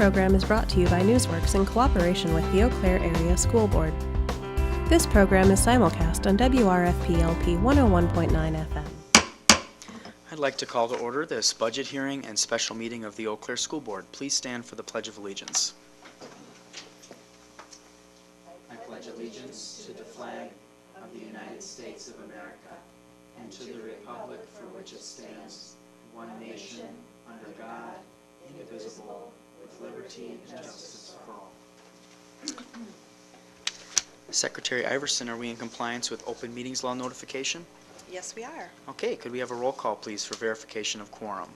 program is brought to you by Newsworks in cooperation with the Eau Claire Area School Board. This program is simulcast on WRFP-LP 101.9 FM. I'd like to call to order this budget hearing and special meeting of the Eau Claire School Board. Please stand for the Pledge of Allegiance. I pledge allegiance to the flag of the United States of America and to the republic for which it stands, one nation, under God, indivisible, with liberty and justice for all. Secretary Iverson, are we in compliance with open meetings law notification? Yes, we are. Okay, could we have a roll call, please, for verification of quorum?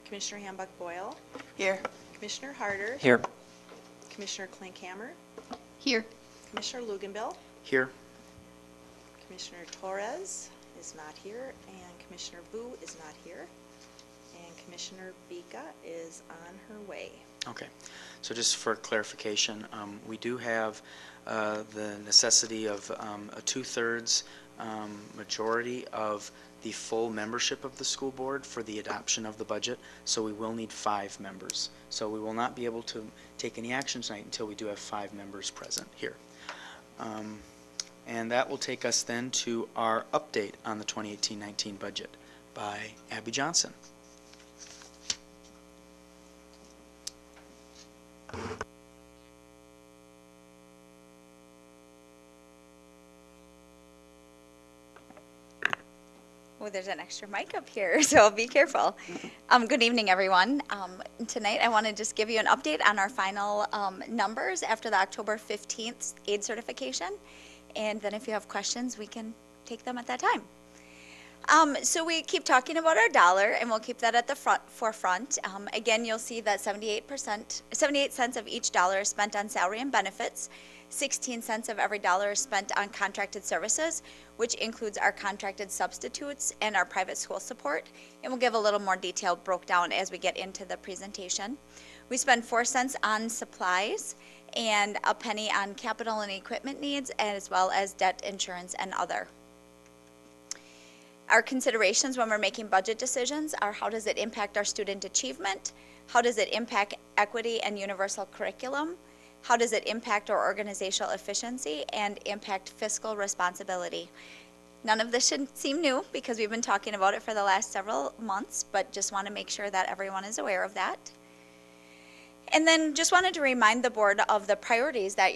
Commissioner Hambuck-Boyle. Here. Commissioner Harder. Here. Commissioner Klinkhammer. Here. Commissioner Luganbill. Here. Commissioner Torres is not here, and Commissioner Boo is not here, and Commissioner Bika is on her way. Okay, so just for clarification, we do have the necessity of a 2/3 majority of the full membership of the school board for the adoption of the budget, so we will need 5 members. So we will not be able to take any action tonight until we do have 5 members present here. And that will take us then to our update on the 2018-19 budget by Abby Johnson. Oh, there's an extra mic up here, so be careful. Good evening, everyone. Tonight I want to just give you an update on our final numbers after the October 15th aid certification. And then if you have questions, we can take them at that time. So we keep talking about our dollar, and we'll keep that at the forefront. Again, you'll see that 78 cents of each dollar is spent on salary and benefits. 16 cents of every dollar is spent on contracted services, which includes our contracted substitutes and our private school support. And we'll give a little more detail broke down as we get into the presentation. We spend 4 cents on supplies and a penny on capital and equipment needs, as well as debt, insurance, and other. Our considerations when we're making budget decisions are: how does it impact our student achievement? How does it impact equity and universal curriculum? How does it impact our organizational efficiency and impact fiscal responsibility? None of this should seem new because we've been talking about it for the last several months, but just want to make sure that everyone is aware of that. And then just wanted to remind the board of the priorities that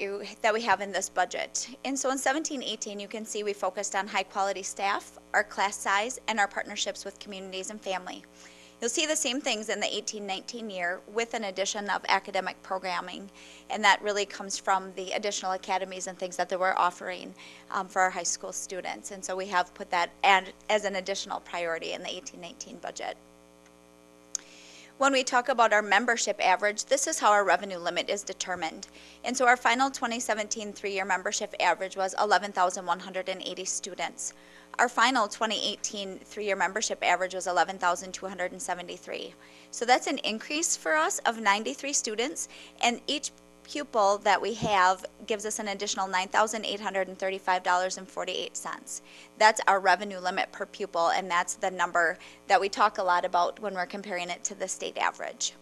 we have in this budget. And so in 17-18, you can see we focused on high quality staff, our class size, and our partnerships with communities and family. You'll see the same things in the 18-19 year with an addition of academic programming, and that really comes from the additional academies and things that we're offering for our high school students. And so we have put that as an additional priority in the 18-19 budget. When we talk about our membership average, this is how our revenue limit is determined. And so our final 2017 3-year membership average was 11,180 students. Our final 2018 3-year membership average was 11,273. So that's an increase for us of 93 students, and each pupil that we have gives us an additional $9,835.48. That's our revenue limit per pupil, and that's the number that we talk a lot about when we're comparing it to the state average.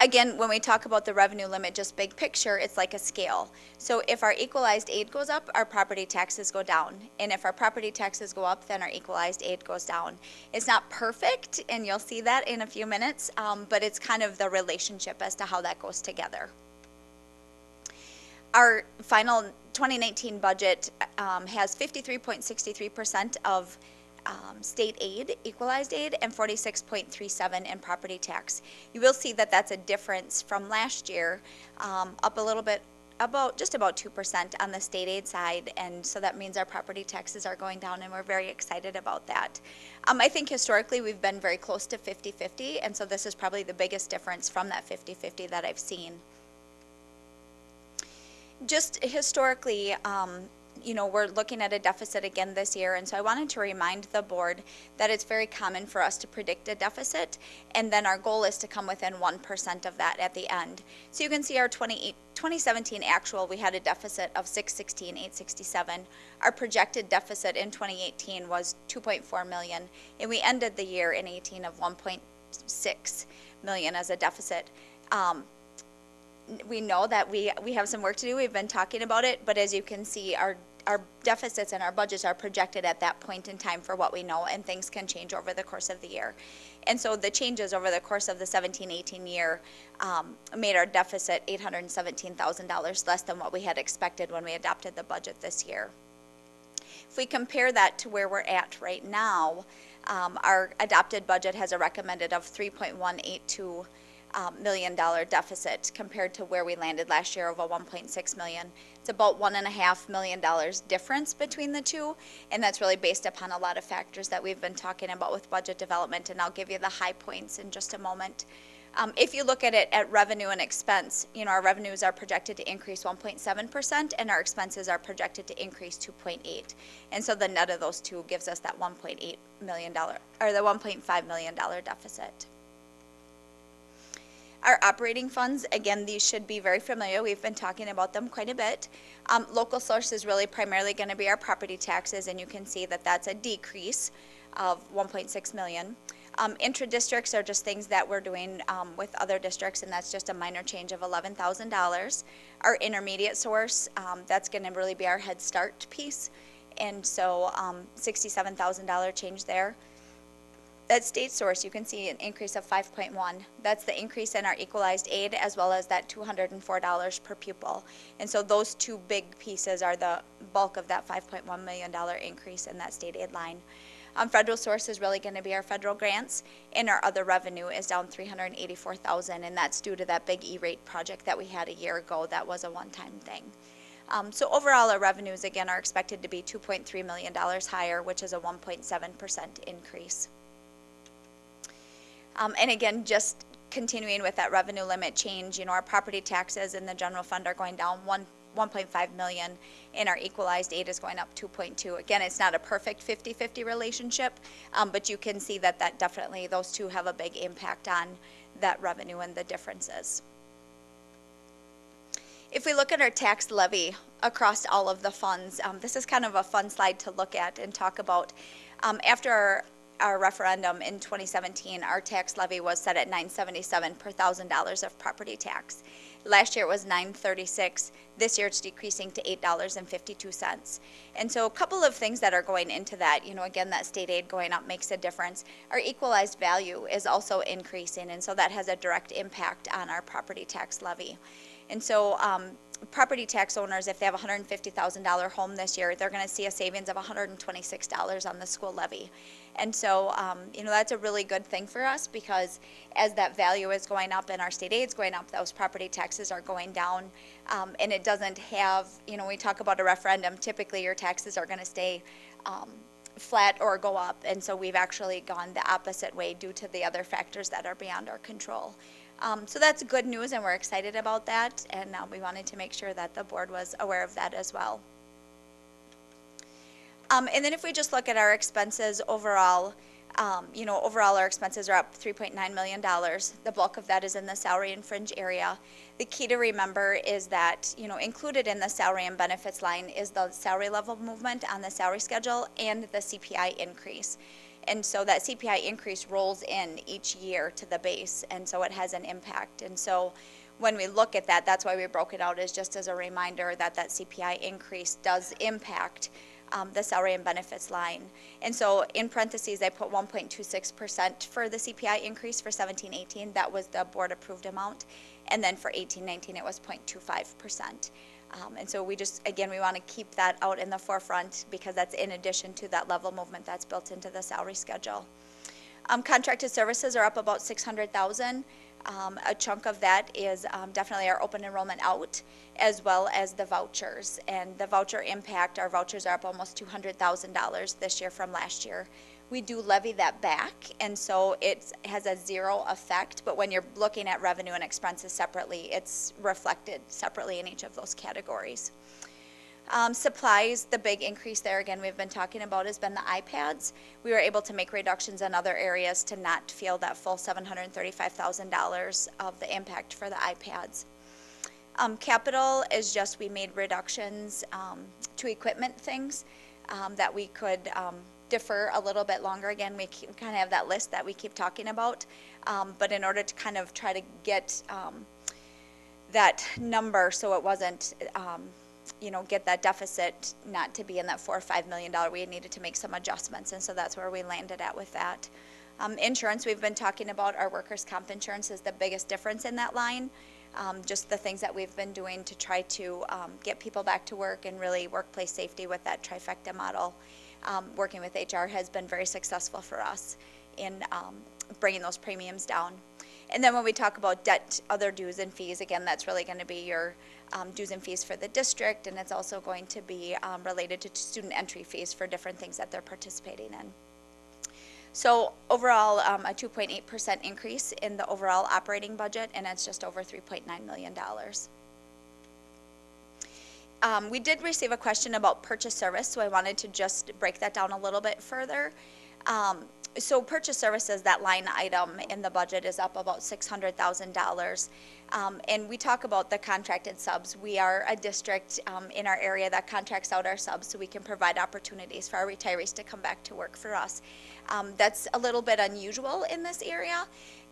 Again, when we talk about the revenue limit, just big picture, it's like a scale. So if our equalized aid goes up, our property taxes go down. And if our property taxes go up, then our equalized aid goes down. It's not perfect, and you'll see that in a few minutes, but it's kind of the relationship as to how that goes together. Our final 2019 budget has 53.63% of state aid, equalized aid, and 46.37 in property tax. You will see that that's a difference from last year, up a little bit, just about 2% on the state aid side, and so that means our property taxes are going down, and we're very excited about that. I think historically we've been very close to 50-50, and so this is probably the biggest difference from that 50-50 that I've seen. Just historically, you know, we're looking at a deficit again this year, and so I wanted to remind the board that it's very common for us to predict a deficit, and then our goal is to come within 1% of that at the end. So you can see our 2017 actual, we had a deficit of $616,867. Our projected deficit in 2018 was $2.4 million, and we ended the year in 18 of $1.6 million as a deficit. We know that we have some work to do. We've been talking about it, but as you can see, our deficits and our budgets are projected at that point in time for what we know, and things can change over the course of the year. And so the changes over the course of the 17-18 year made our deficit $817,000 less than what we had expected when we adopted the budget this year. If we compare that to where we're at right now, our adopted budget has a recommended of $3.182 million deficit compared to where we landed last year of a $1.6 million. It's about $1.5 million difference between the two, and that's really based upon a lot of factors that we've been talking about with budget development, and I'll give you the high points in just a moment. If you look at it at revenue and expense, our revenues are projected to increase 1.7%, and our expenses are projected to increase 2.8%. And so the net of those two gives us that $1.8 million, or the $1.5 million deficit. Our operating funds, again, these should be very familiar. We've been talking about them quite a bit. Local source is really primarily going to be our property taxes, and you can see that that's a decrease of $1.6 million. Intra-districts are just things that we're doing with other districts, and that's just a minor change of $11,000. Our intermediate source, that's going to really be our Head Start piece, and so $67,000 change there. That state source, you can see an increase of 5.1. That's the increase in our equalized aid, as well as that $204 per pupil. And so those two big pieces are the bulk of that $5.1 million increase in that state aid line. Federal source is really going to be our federal grants, and our other revenue is down $384,000, and that's due to that big E-rate project that we had a year ago that was a one-time thing. So overall, our revenues, again, are expected to be $2.3 million higher, which is a 1.7% increase. And again, just continuing with that revenue limit change, our property taxes in the general fund are going down 1.5 million, and our equalized aid is going up 2.2. Again, it's not a perfect 50-50 relationship, but you can see that definitely, those two have a big impact on that revenue and the differences. If we look at our tax levy across all of the funds, this is kind of a fun slide to look at and talk about. After our referendum in 2017, our tax levy was set at $977 per $1,000 of property tax. Last year it was $936. This year it's decreasing to $8.52. And so a couple of things that are going into that, again, that state aid going up makes a difference. Our equalized value is also increasing, and so that has a direct impact on our property tax levy. And so property tax owners, if they have a $150,000 home this year, they're going to see a savings of $126 on the school levy. And so, that's a really good thing for us, because as that value is going up and our state aid's going up, those property taxes are going down. And it doesn't have, we talk about a referendum, typically your taxes are going to stay flat or go up. And so we've actually gone the opposite way due to the other factors that are beyond our control. So that's good news, and we're excited about that, and we wanted to make sure that the board was aware of that as well. And then if we just look at our expenses overall, overall our expenses are up $3.9 million. The bulk of that is in the salary and fringe area. The key to remember is that, included in the salary and benefits line is the salary level movement on the salary schedule and the CPI increase. And so that CPI increase rolls in each year to the base, and so it has an impact. And so when we look at that, that's why we broke it out, as just as a reminder that that CPI increase does impact the salary and benefits line. And so in parentheses, I put 1.26% for the CPI increase for 17-18. That was the board approved amount. And then for 18-19, it was 0.25%. And so we want to keep that out in the forefront, because that's in addition to that level movement that's built into the salary schedule. Contracted services are up about $600,000. A chunk of that is definitely our open enrollment out, as well as the vouchers. And the voucher impact, our vouchers are up almost $200,000 this year from last year. We do levy that back, and so it has a zero effect, but when you're looking at revenue and expenses separately, it's reflected separately in each of those categories. Supplies, the big increase there, again, we've been talking about, has been the iPads. We were able to make reductions in other areas to not feel that full $735,000 of the impact for the iPads. Capital is just, we made reductions to equipment things. that we could defer a little bit longer. Again, we kind of have that list that we keep talking about, but in order to kind of try to get that number so it wasn't, get that deficit not to be in that $4 or $5 million, we needed to make some adjustments, and so that's where we landed at with that. Insurance, we've been talking about our workers' comp insurance is the biggest difference in that line. Just the things that we've been doing to try to get people back to work and really workplace safety with that trifecta model. Working with HR has been very successful for us in bringing those premiums down. And then when we talk about debt, other dues and fees, again, that's really going to be your dues and fees for the district, and it's also going to be related to student entry fees for different things that they're participating in. So overall, a 2.8% increase in the overall operating budget, and it's just over $3.9 million. We did receive a question about purchase service, so I wanted to just break that down a little bit further. So purchase services, that line item in the budget is up about $600,000. And we talk about the contracted subs. We are a district in our area that contracts out our subs so we can provide opportunities for our retirees to come back to work for us. That's a little bit unusual in this area.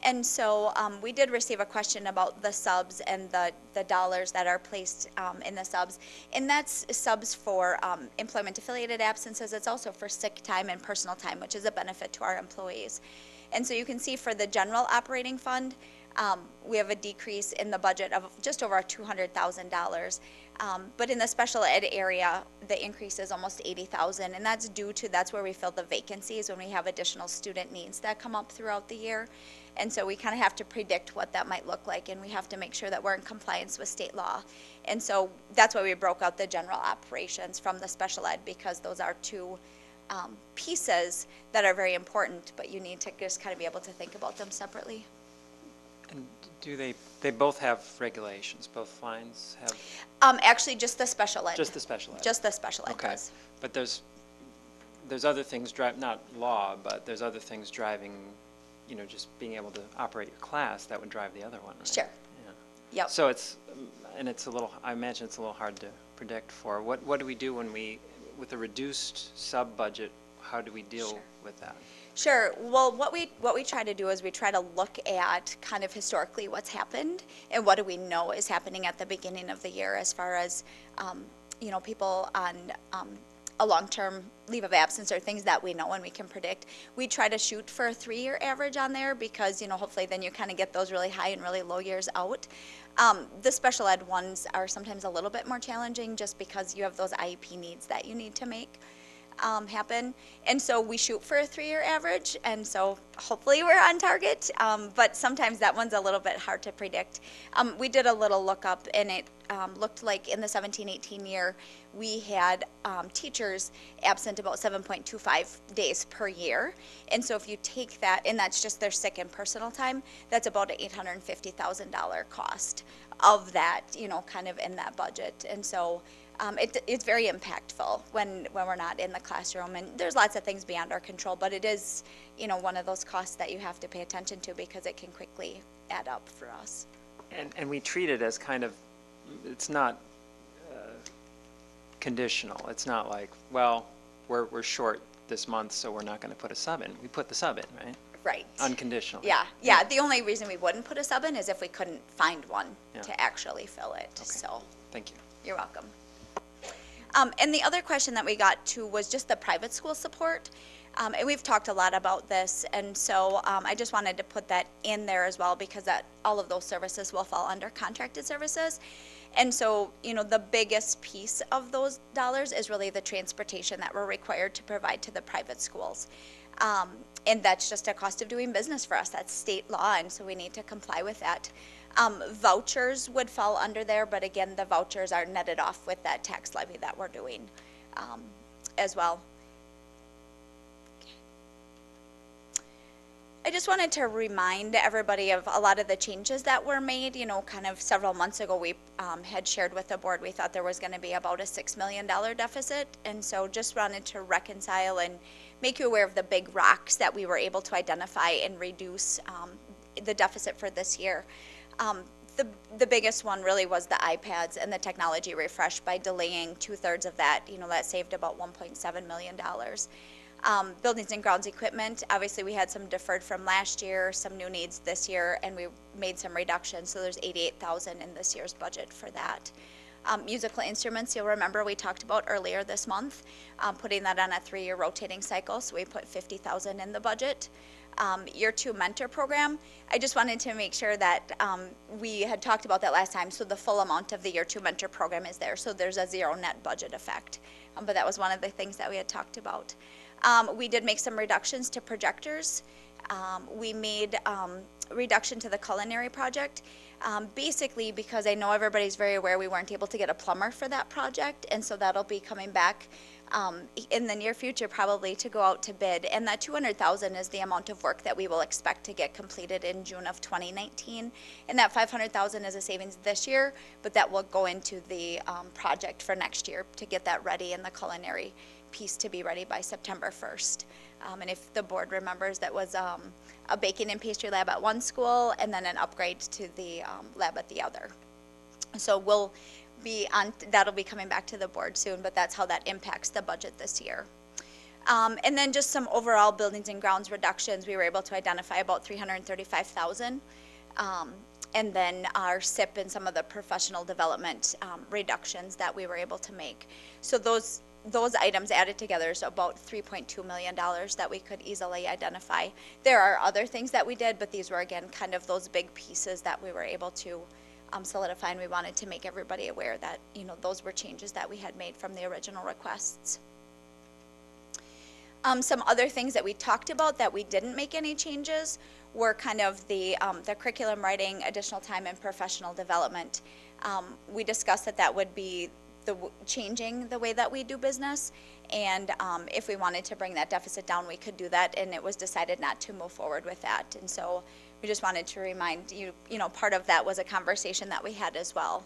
And so we did receive a question about the subs and the dollars that are placed in the subs. And that's subs for employment affiliated absences. It's also for sick time and personal time, which is a benefit to our employees. And so you can see for the general operating fund, we have a decrease in the budget of just over $200,000. But in the special ed area, the increase is almost $80,000, and that's due to, that's where we fill the vacancies when we have additional student needs that come up throughout the year. And so we kind of have to predict what that might look like, and we have to make sure that we're in compliance with state law. And so that's why we broke out the general operations from the special ed, because those are two pieces that are very important, but you need to just kind of be able to think about them separately. And do they both have regulations? Both lines have? Actually, just the special ed. Just the special ed? Just the special ed Okay. does. But there's other things not law, but there's other things driving, just being able to operate your class that would drive the other one, right? Sure. Yeah. Yep. So I imagine it's a little hard to predict for. What do we do with a reduced sub budget? How do we deal with that? Sure. Well, what we try to do is we try to look at kind of historically what's happened and what do we know is happening at the beginning of the year as far as, people on a long-term leave of absence or things that we know and we can predict. We try to shoot for a 3-year average on there because, hopefully then you kind of get those really high and really low years out. The special ed ones are sometimes a little bit more challenging just because you have those IEP needs that you need to make happen. And so we shoot for a 3-year average, and so hopefully we're on target, but sometimes that one's a little bit hard to predict. We did a little lookup, and it looked like in the 17-18 year, we had teachers absent about 7.25 days per year. And so if you take that, and that's just their sick and personal time, that's about an $850,000 cost of that, kind of in that budget. And so it's very impactful when we're not in the classroom, and there's lots of things beyond our control, but it is, one of those costs that you have to pay attention to because it can quickly add up for us. And we treat it as kind of, it's not conditional. It's not like, well, we're short this month, so we're not going to put a sub in. We put the sub in, right? Right. Unconditionally. Yeah. The only reason we wouldn't put a sub in is if we couldn't find one to actually fill it. Okay. So. Thank you. You're welcome. And the other question that we got to was just the private school support. And we've talked a lot about this, and so I just wanted to put that in there as well because all of those services will fall under contracted services. And so, the biggest piece of those dollars is really the transportation that we're required to provide to the private schools. And that's just a cost of doing business for us. That's state law, and so we need to comply with that. Vouchers would fall under there, but again, the vouchers are netted off with that tax levy that we're doing as well. I just wanted to remind everybody of a lot of the changes that were made. Kind of several months ago, we had shared with the board we thought there was going to be about a $6 million deficit, and so just wanted to reconcile and make you aware of the big rocks that we were able to identify and reduce the deficit for this year. The biggest one really was the iPads and the technology refresh. By delaying 2/3 of that, that saved about $1.7 million. Buildings and grounds equipment, obviously we had some deferred from last year, some new needs this year, and we made some reductions, so there's $88,000 in this year's budget for that. Musical instruments, you'll remember we talked about earlier this month, putting that on a 3-year rotating cycle, so we put $50,000 in the budget. Year 2 mentor program, I just wanted to make sure that we had talked about that last time, so the full amount of the Year 2 mentor program is there, so there's a 0 net budget effect, but that was one of the things that we had talked about. We did make some reductions to projectors. We made reduction to the culinary project, basically because I know everybody's very aware we weren't able to get a plumber for that project, and so that'll be coming back in the near future probably to go out to bid. And that $200,000 is the amount of work that we will expect to get completed in June of 2019. And that $500,000 is a savings this year, but that will go into the project for next year to get that ready and the culinary piece to be ready by September 1st. And if the board remembers, that was a baking and pastry lab at one school and then an upgrade to the lab at the other. So that'll be coming back to the board soon, but that's how that impacts the budget this year. And then just some overall buildings and grounds reductions. We were able to identify about $335,000. And then our SIP and some of the professional development reductions that we were able to make. So those items added together is about $3.2 million that we could easily identify. There are other things that we did, but these were, again, kind of those big pieces that we were able to solidify, and we wanted to make everybody aware that, those were changes that we had made from the original requests. Some other things that we talked about that we didn't make any changes were kind of the curriculum writing, additional time, and professional development. We discussed that would be changing the way that we do business, and if we wanted to bring that deficit down, we could do that, and it was decided not to move forward with that. And so we just wanted to remind you, part of that was a conversation that we had as well.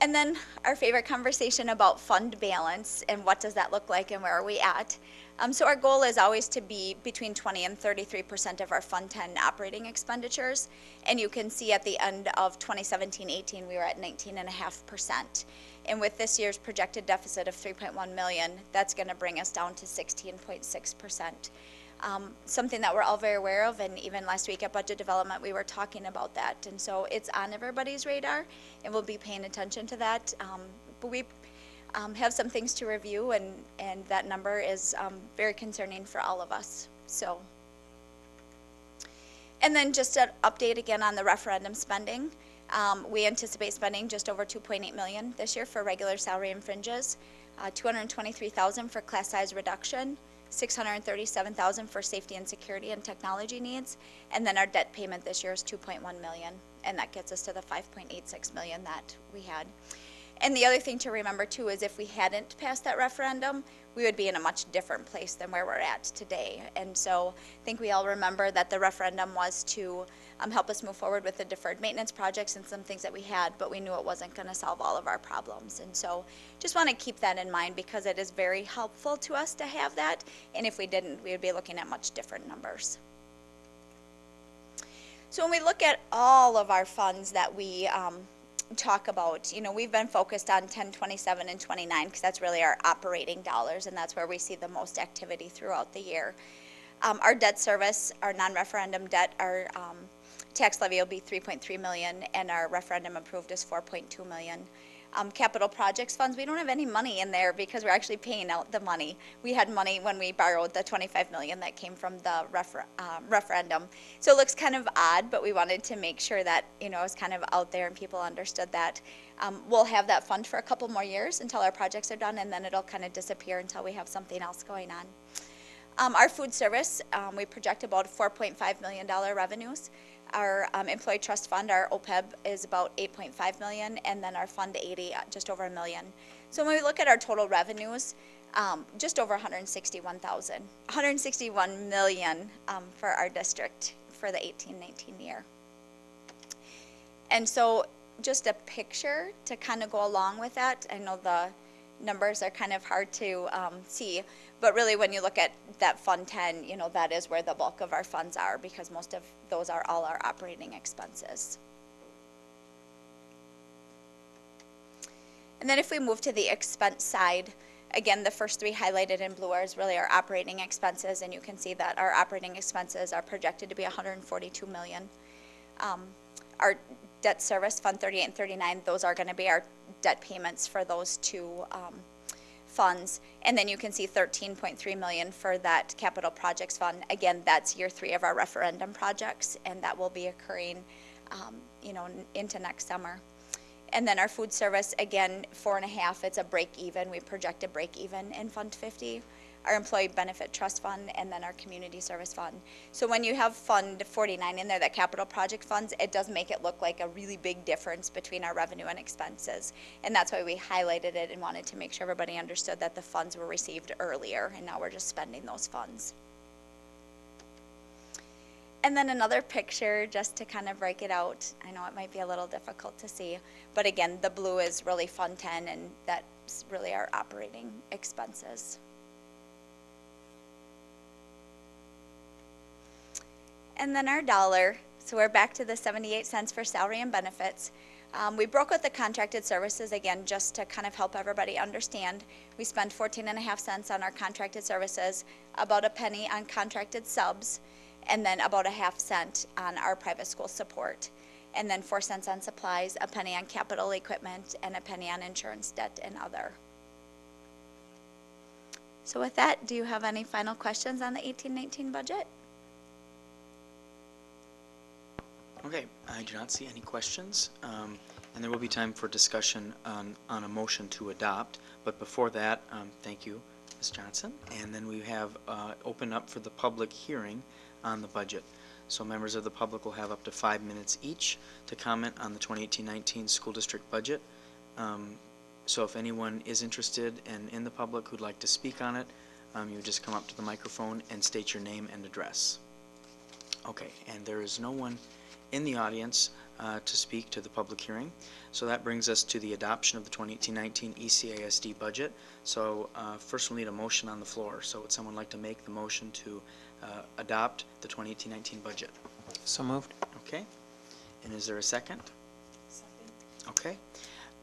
And then our favorite conversation about fund balance and what does that look like and where are we at. So our goal is always to be between 20 and 33% of our Fund 10 operating expenditures. And you can see at the end of 2017-18, we were at 19.5%. And with this year's projected deficit of $3.1 million, that's going to bring us down to 16.6%. Something that we're all very aware of, and even last week at budget development, we were talking about that. And so it's on everybody's radar, and we'll be paying attention to that. But we have some things to review, and that number is very concerning for all of us. So, and then just an update again on the referendum spending. We anticipate spending just over $2.8 million this year for regular salary and fringes, $223,000 for class size reduction, $637,000 for safety and security and technology needs, and then our debt payment this year is $2.1 million, and that gets us to the $5.86 million that we had. And the other thing to remember too is if we hadn't passed that referendum, we would be in a much different place than where we're at today. And so I think we all remember that the referendum was to help us move forward with the deferred maintenance projects and some things that we had, but we knew it wasn't going to solve all of our problems. And so just want to keep that in mind because it is very helpful to us to have that. And if we didn't, we would be looking at much different numbers. So when we look at all of our funds that we talk about, we've been focused on 10, 27, and 29 because that's really our operating dollars, and that's where we see the most activity throughout the year. Our debt service, our non-referendum debt, our tax levy will be $3.3 million, and our referendum approved is $4.2 million. Capital projects funds, we don't have any money in there because we're actually paying out the money. We had money when we borrowed the $25 million that came from the referendum. So it looks kind of odd, but we wanted to make sure that it was kind of out there and people understood that. We'll have that fund for a couple more years until our projects are done, and then it'll kind of disappear until we have something else going on. Our food service, we project about $4.5 million revenues. Our employee trust fund, our OPEB, is about $8.5 million, and then our Fund 80, just over $1 million. So when we look at our total revenues, just over $161 million for our district for the 18-19 year. And so just a picture to kind of go along with that. I know numbers are kind of hard to see, but really when you look at that Fund 10, you know, that is where the bulk of our funds are, because most of those are all our operating expenses. And then if we move to the expense side, again, the first three highlighted in blue are really our operating expenses, and you can see that our operating expenses are projected to be $142 million. Our debt service, Fund 38 and 39, those are going to be our debt payments for those two funds. And then you can see $13.3 million for that capital projects fund. Again, that's year 3 of our referendum projects, and that will be occurring, you know, into next summer. And then our food service, again, 4.5, it's a break even. We project a break even in Fund 50, our employee benefit trust fund, and then our community service fund. So when you have Fund 49 in there, that capital project funds, it does make it look like a really big difference between our revenue and expenses. And that's why we highlighted it and wanted to make sure everybody understood that the funds were received earlier, and now we're just spending those funds. And then another picture just to kind of break it out. I know it might be a little difficult to see, but again, the blue is really Fund 10, and that's really our operating expenses. And then our dollar, so we're back to the 78 cents for salary and benefits. We broke out the contracted services again just to kind of help everybody understand. We spend 14.5 cents on our contracted services, about a penny on contracted subs, and then about a half cent on our private school support. And then 4 cents on supplies, a penny on capital equipment, and a penny on insurance, debt, and other. So with that, do you have any final questions on the 18-19 budget? Okay, I do not see any questions, and there will be time for discussion on a motion to adopt. But before that, thank you, Ms. Johnson. And then we have open up for the public hearing on the budget. So members of the public will have up to 5 minutes each to comment on the 2018-19 school district budget. So if anyone is interested and in the public who'd like to speak on it, you would just come up to the microphone and state your name and address. Okay, and there is no one in the audience to speak to the public hearing. So that brings us to the adoption of the 2018-19 Eci Asd budget. So first we'll need a motion on the floor. So would someone like to make the motion to adopt the 2018-19 budget? So moved. Okay. And is there a second? Second. Okay.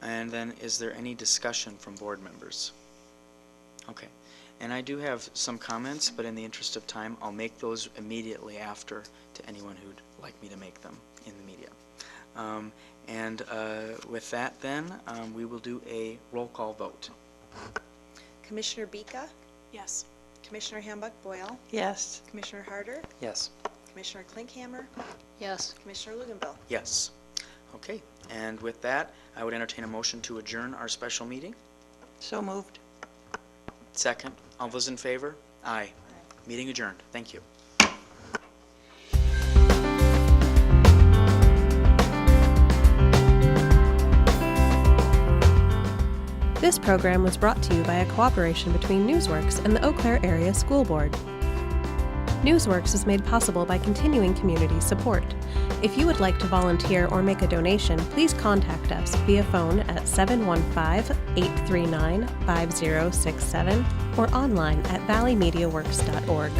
And then is there any discussion from board members? Okay. And I do have some comments, but in the interest of time, I'll make those immediately after to anyone who'd like me to make them in the media. With that then, we will do a roll call vote. Commissioner Bika, Yes. Commissioner Hambuck-Boyle, Yes. Commissioner Harder, Yes. Commissioner Klinkhammer, Yes. Commissioner Luganville. Yes. Okay. And with that, I would entertain a motion to adjourn our special meeting. So moved. Second. All those in favor? Aye. Meeting adjourned. Thank you. This program was brought to you by a cooperation between Newsworks and the Eau Claire Area School Board. Newsworks is made possible by continuing community support. If you would like to volunteer or make a donation, please contact us via phone at 715-839-5067 or online at valleymediaworks.org.